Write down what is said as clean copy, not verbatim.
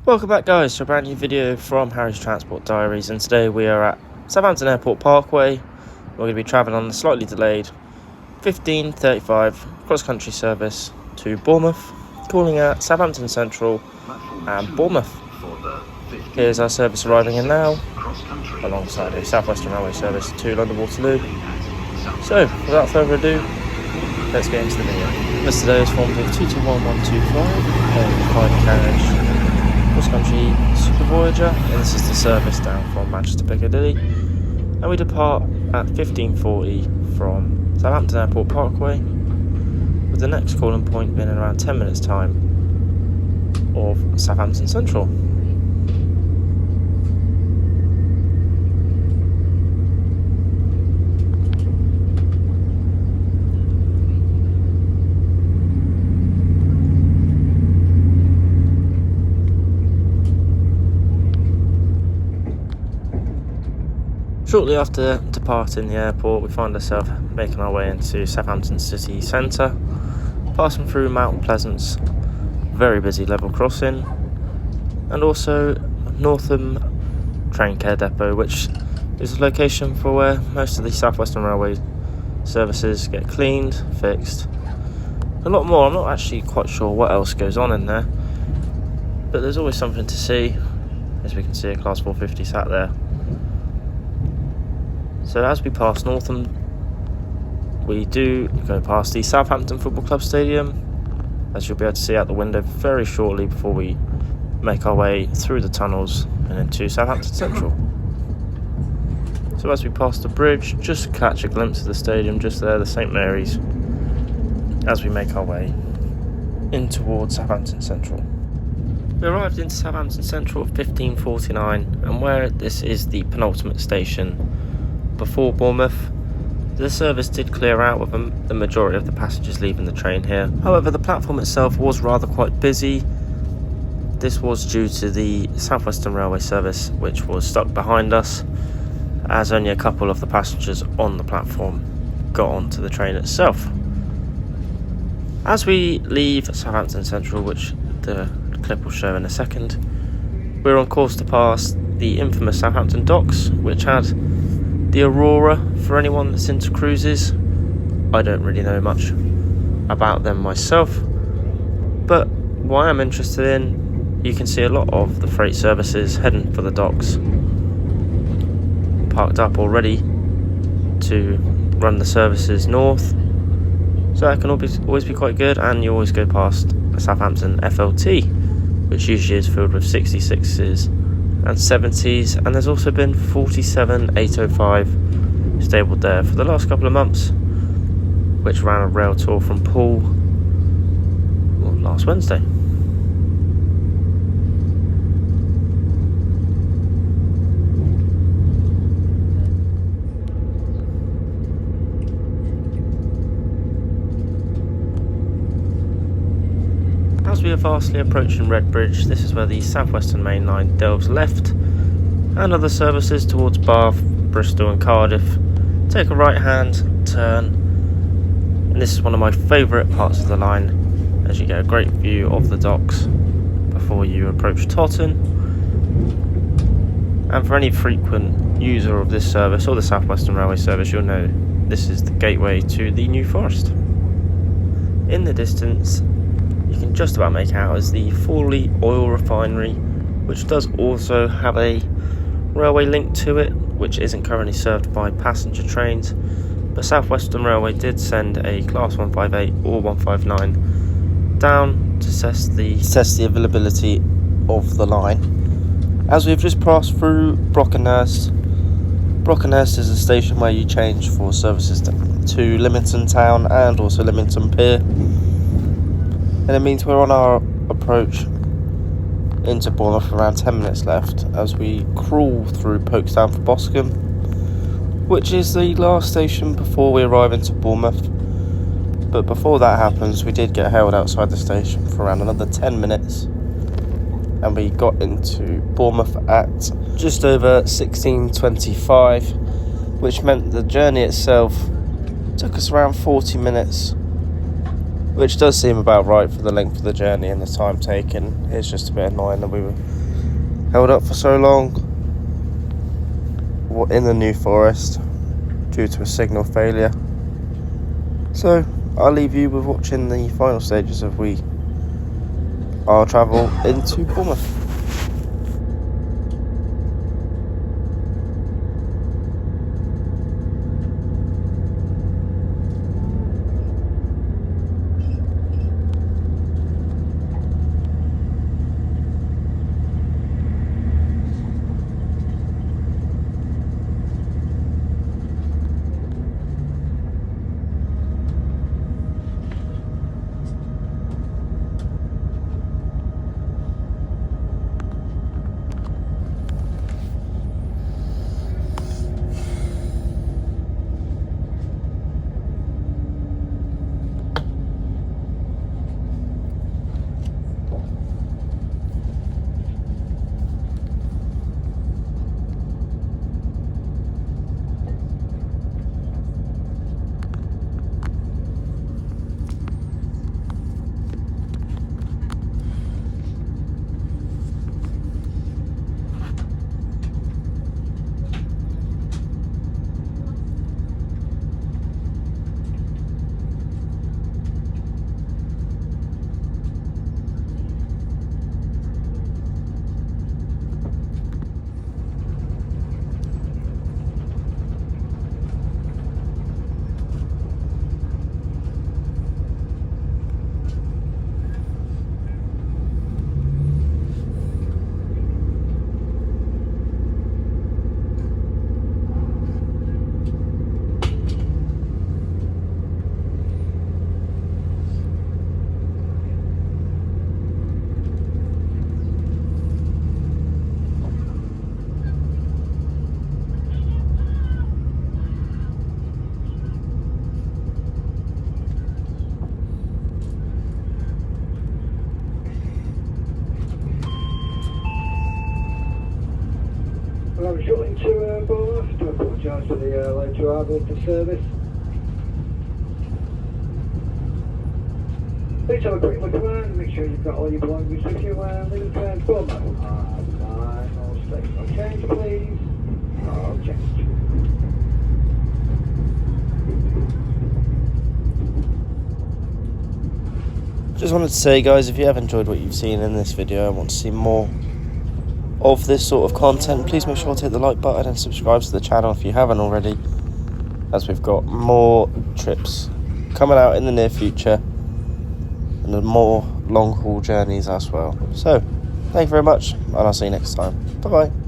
Welcome back, guys, to a brand new video from Harry's Transport Diaries, and today we are at Southampton Airport Parkway. We're going to be travelling on the slightly delayed 15:35 cross-country service to Bournemouth, calling at Southampton Central and Bournemouth. Here's our service arriving in now, alongside a South Western Railway service to London Waterloo. So, without further ado, let's get into the video. This today is formed of 221125, a 5-carriage CrossCountry Super-Voyager, and this is the service down from Manchester Piccadilly, and we depart at 15:40 from Southampton Airport Parkway, with the next calling point being in around 10 minutes time of Southampton Central. Shortly after departing the airport, we find ourselves making our way into Southampton city centre, passing through Mount Pleasant's very busy level crossing, and also Northam train care depot, which is the location for where most of the South Western Railway services get cleaned, fixed, a lot more. I'm not actually quite sure what else goes on in there, but there's always something to see. As we can see, a Class 450 sat there. So as we pass Northam, we do go past the Southampton Football Club Stadium, as you'll be able to see out the window very shortly before we make our way through the tunnels and into Southampton Central. So as we pass the bridge, just catch a glimpse of the stadium just there, the St Mary's, as we make our way in towards Southampton Central. We arrived into Southampton Central at 15:49, and where this is the penultimate station before Bournemouth, the service did clear out with the majority of the passengers leaving the train here. However, the platform itself was rather quite busy. This was due to the South Western Railway service, which was stuck behind us, as only a couple of the passengers on the platform got onto the train itself. As we leave Southampton Central, which the clip will show in a second, we're on course to pass the infamous Southampton docks, which had the Aurora for anyone that's into cruises. I don't really know much about them myself, but what I'm interested in, you can see a lot of the freight services heading for the docks, parked up already to run the services north, so that can always be quite good. And you always go past a Southampton FLT, which usually is filled with 66s and 70s, and there's also been 47-805 stabled there for the last couple of months, which ran a rail tour from Poole last Wednesday. As we are fastly approaching Redbridge, this is where the South Western Main Line delves left, and other services towards Bath, Bristol and Cardiff take a right hand turn, and this is one of my favourite parts of the line, as you get a great view of the docks before you approach Totton. And for any frequent user of this service or the South Western Railway service, you'll know this is the gateway to the New Forest. In the distance, you can just about make out as the Fawley Oil Refinery, which does also have a railway link to it, which isn't currently served by passenger trains, but South Western Railway did send a Class 158 or 159 down to test the availability of the line. As we've just passed through Brockenhurst is a station where you change for services to Lymington Town and also Lymington Pier. And it means we're on our approach into Bournemouth, around 10 minutes left, as we crawl through Folkestone for Boscombe, which is the last station before we arrive into Bournemouth. But before that happens, we did get held outside the station for around another 10 minutes, and we got into Bournemouth at just over 16:25, which meant the journey itself took us around 40 minutes, which does seem about right for the length of the journey and the time taken. It's just a bit annoying that we were held up for so long in the New Forest due to a signal failure. So I'll leave you with watching the final stages of our travel into Bournemouth. I'm shortly to Bournemouth to apologise for the late arrival of the service. Please have a quick look around and make sure you've got all your belongings with you leaving Bournemouth. Final state. No change, please. No change. Just wanted to say, guys, if you have enjoyed what you've seen in this video and want to see more of this sort of content, please make sure to hit the like button and subscribe to the channel if you haven't already, as we've got more trips coming out in the near future and more long haul journeys as well. So thank you very much, and I'll see you next time. Bye bye.